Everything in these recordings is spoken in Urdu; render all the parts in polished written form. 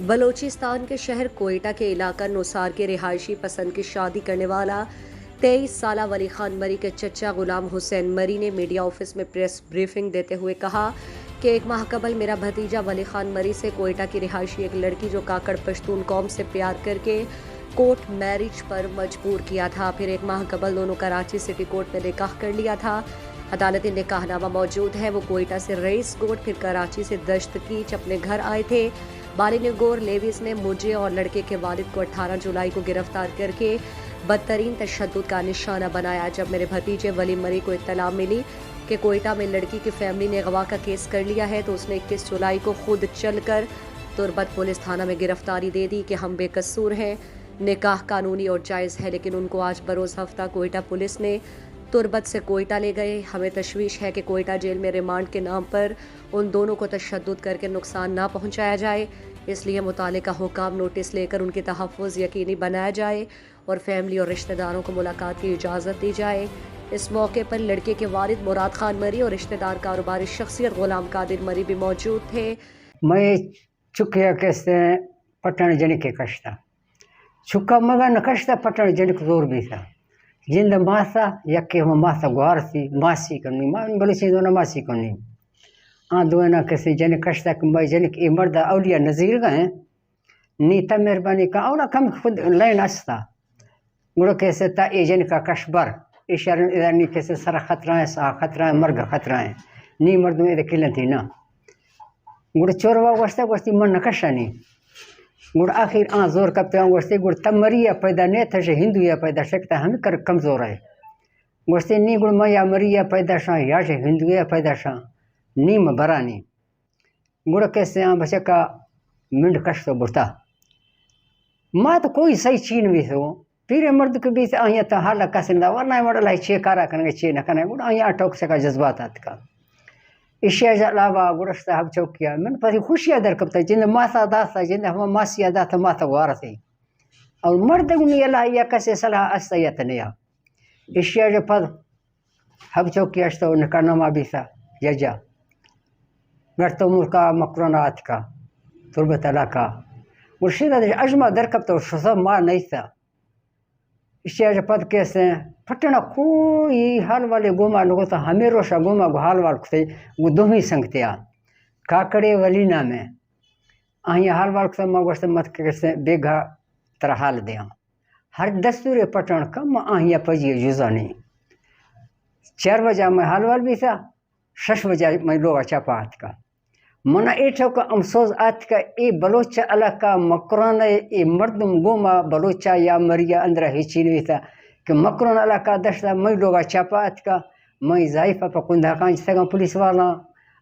بلوچستان کے شہر کوئٹہ کے علاقہ نوسار کے رہائشی پسند کی شادی کرنے والا 23 سالہ ولی خان مری کے چچا غلام حسین مری نے میڈیا آفس میں پریس بریفنگ دیتے ہوئے کہا کہ ایک ماہ قبل میرا بھتیجا ولی خان مری سے کوئٹہ کی رہائشی ایک لڑکی جو کاکڑ پشتون قوم سے پیار کر کے کورٹ میرج پر مجبور کیا تھا۔ پھر ایک ماہ قبل دونوں کراچی سٹی کورٹ میں نکاح کر لیا تھا۔ عدالتی نکاح نامہ موجود ہے۔ وہ کوئٹہ سے رئیس کوٹ پھر کراچی سے دشتکیچ اپنے گھر آئے تھے۔ بالغ گور لیویز نے مجھے اور لڑکے کے والد کو 18 جولائی کو گرفتار کر کے بدترین تشدد کا نشانہ بنایا۔ جب میرے بھتیجے ولی مری کو اطلاع ملی کہ کوئٹہ میں لڑکی کی فیملی نے اغوا کا کیس کر لیا ہے تو اس نے 21 جولائی کو خود چل کر تربت پولیس تھانہ میں گرفتاری دے دی کہ ہم بے قصور ہیں، نکاح قانونی اور جائز ہے، لیکن ان کو آج بروز ہفتہ کوئٹہ پولیس نے تربت سے کوئٹہ لے گئے۔ ہمیں تشویش ہے کہ کوئٹہ جیل میں ریمانڈ کے نام پر ان دونوں کو تشدد کر کے نقصان نہ پہنچایا جائے، اس لیے متعلقہ حکام نوٹس لے کر ان کے تحفظ یقینی بنایا جائے اور فیملی اور رشتہ داروں کو ملاقات کی اجازت دی جائے۔ اس موقع پر لڑکے کے والد مراد خان مری اور رشتہ دار کاروباری شخصیت غلام قادر مری بھی موجود تھے۔ میں چکیا کیسے پٹن جن کے کشتا چکا مگا نکشتا پٹن جن کو زور بھی تھا جند ماسا یکے ہم ماسا گوار سی ماسی کرنی ماں بلی چیزوں نے ماسی کرنی دونا کسی جن کشتا کہ میں جن کی مرد اولیاء نظیر گئے نیتا مہربانی کا اونا کم خود لین استا گڑو کیسے تا ای جن کا کشبر اشارن ادھر نی کیسے سر خطرہ ہے سا خطرہ ہے مرگ خطرہ ہے نی مردوں ادھر کلن تھی نا گڑ چوروا وستا گوشتی من نکشا نی گڑ آخر زور کبتے ہوں گوشتی گڑ تمریہ پیدا نہیں تھا ہندویا پیدا شکتا ہمیں کر کمزور ہے گوشتی نی گڑ میں یا مریہ پیدا شاں یا ہندویا پیدا شاں نیم برانی گڑ کیسے بچہ کا منڈ کشتو بڑھتا ماں تو کوئی صحیح چین بھی ہو پیرے مرد کے بیچ آئیں تا حالا کسندہ ورنہ مڑا لائی چھ کارا کرنگے چھ نہ کرنگے گڑ آئیں ٹوک سکا جذباتات کا اشیاء علاوہ گڑشتا حب چوکیا من پاسی خوشیاں در کبتا جند ماسا داستا جند ہم ماسیا داستا ماسا گوارا سی اور مرد گنی اللہ یا کسی صلاح استا یا تنیا اشیاء جو پد حب چوکیا اشتا نکانا ما بیسا یجا گرتو ملکا مقرونات کا تربت علاقہ مرشدہ در اجمع در کبتا شصب ما نیسا اشیاء جو پد کیسے پھٹنا کوئی حال والے گوما لگوتا ہمیں روشا گوما گو حال وال کتے وہ دومی سنگتیا کاکڑے ولینا میں آئیں حال وال کتا ما گوشتا مت کیسے بیگا تر حال دیا ہر دستور پٹن کم آئیں پجی جزانی 4 بجہ میں حال وال بھی تھا 6 بجہ میں لوگا چاپات کا منا ایٹھو کا امسوز آت کا ای بلوچ علاقہ مکرون ای مردم گوما بلوچا یا مریا اندرہ ہی چینوی تھا کہ مکرون علاقہ دشتا میں لوگا چاپات کا میں ضائفہ پا کندہ کانچ سگا پولیس والا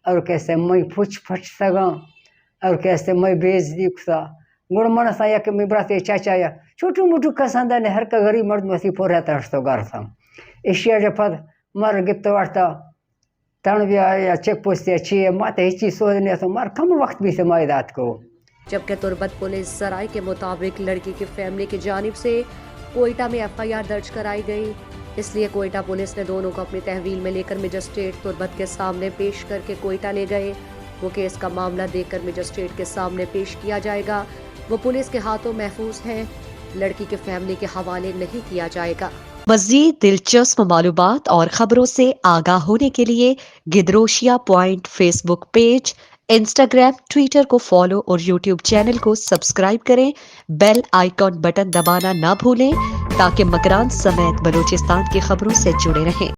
اور کیسے میں پوچھ پھچ سگا اور کیسے میں بیز دیکھتا گوڑ منا سا یا کہ میں براتے چاچا یا چھوٹو موٹو کساندہ نے ہر کا غریب مرد مسی پور رہتا ہشتو گار تھا اشیاء جو پد مار گپتا وارتا تانویا یا چیک پوسٹ یا چیئے ماتے ہی چیز سوچنے تو مار کم وقت بھی سے مائدات کو جبکہ تربت پولیس ذرائع کے مطابق لڑکی کی فیملی کی جانب سے کوئٹہ میں FIR درج کرائی گئی، اس لیے کوئٹہ پولیس نے دونوں کو اپنی تحویل میں لے کر مجسٹریٹ تربت کے سامنے پیش کر کے کوئٹہ لے گئے۔ وہ کیس کا معاملہ دیکھ کر مجسٹریٹ کے سامنے پیش کیا جائے گا، وہ پولیس کے ہاتھوں محفوظ ہیں، لڑکی کی فیملی کے حوالے نہیں کیا جائے گا۔ مزید دلچسپ معلومات اور خبروں سے آگاہ ہونے کے لیے Gedrosia point Facebook page, Instagram, Twitter کو فالو اور یوٹیوب چینل کو سبسکرائب کریں۔ بیل آئیکن بٹن دبانا نہ بھولیں تاکہ مکران سمیت بلوچستان کی خبروں سے جڑے رہیں۔